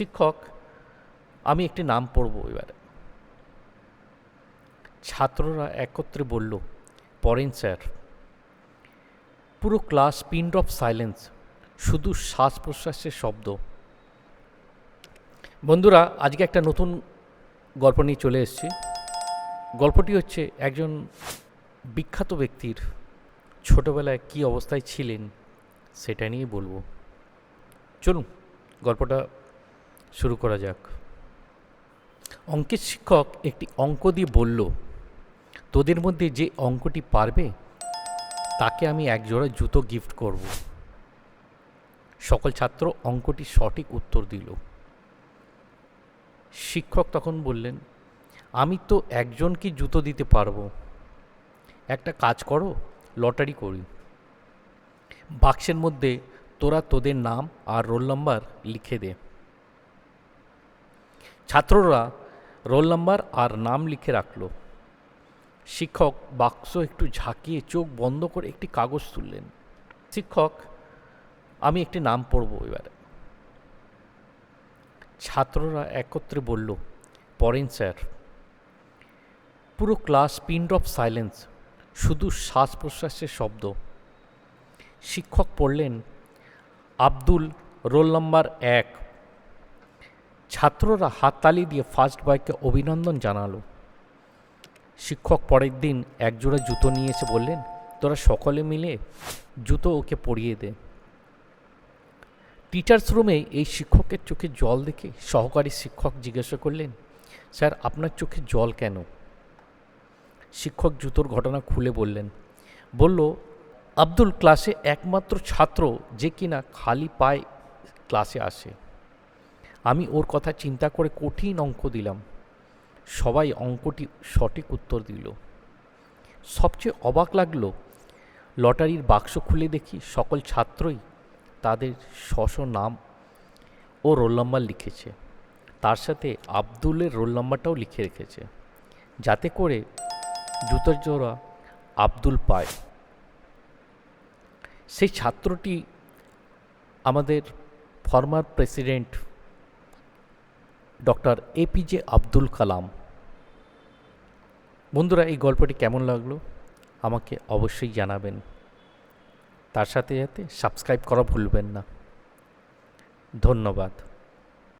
শিক্ষক, আমি একটি নাম পড়ব এবারে। ছাত্ররা একত্রে বলল, পড়েন স্যার। পুরো ক্লাস পিন ড্রপ সাইলেন্স, শুধু শ্বাস প্রশ্বাসের শব্দ। বন্ধুরা, আজকে একটা নতুন গল্প নিয়ে চলে এসেছি। গল্পটি হচ্ছে একজন বিখ্যাত ব্যক্তির ছোটোবেলায় কী অবস্থায় ছিলেন সেটা নিয়ে বলবো। চলুন গল্পটা শুরু করা যাক। অঙ্কের শিক্ষক একটি অঙ্ক দিয়ে বলল, তোদের মধ্যে যে অঙ্কটি পারবে তাকে আমি একজোড়া জুতো গিফট করব। সকল ছাত্র অঙ্কটি সঠিক উত্তর দিল। শিক্ষক তখন বললেন, আমি তো একজনকে জুতো দিতে পারবো। একটা কাজ করো, লটারি করি। বাক্সের মধ্যে তোরা তোদের নাম আর রোল নাম্বার লিখে দে। ছাত্ররা রোল নাম্বার আর নাম লিখে রাখল। শিক্ষক বাক্স একটু ঝাঁকিয়ে চোখ বন্ধ করে একটি কাগজ তুললেন। শিক্ষক, আমি একটি নাম পড়ব এবারে। ছাত্ররা একত্রে বলল, পড়েন স্যার। পুরো ক্লাস পিন ড্রপ সাইলেন্স, শুধু শ্বাস প্রশ্বাসের শব্দ। শিক্ষক পড়লেন, আব্দুল, রোল নাম্বার 1। ছাত্ররা হাততালি দিয়ে ফার্স্ট বয়কে অভিনন্দন জানালো। শিক্ষক পরের দিন একজোড়া জুতো নিয়ে এসে বললেন, তোরা সকলে মিলে জুতো ওকে পরিয়ে দে। টিচার্স রুমে এই শিক্ষকের চোখে জল দেখে সহকারী শিক্ষক জিজ্ঞাসা করলেন, স্যার আপনার চোখে জল কেন? শিক্ষক জুতোর ঘটনা খুলে বলল, আব্দুল ক্লাসে একমাত্র ছাত্র যে কিনা খালি পায়ে ক্লাসে আসে। আমি ওর কথা চিন্তা করে কঠিন অঙ্ক দিলাম। সবাই অঙ্কটি সঠিক উত্তর দিল। সবচেয়ে অবাক লাগলো, লটারির বাক্স খুলে দেখি সকল ছাত্রই তাদের স্ব নাম ও রোল নাম্বার লিখেছে। তার সাথে আব্দুলের রোল নাম্বারটাও লিখে রেখেছে, যাতে করে জুতোর জোড়া আব্দুল পায়। সেই ছাত্রটি আমাদের former president doctor APJ Abdul Kalam. বন্ধুরা, এই গল্পটি কেমন লাগলো আমাকে অবশ্যই জানাবেন। তার সাথে সাবস্ক্রাইব করা ভুলবেন না। ধন্যবাদ।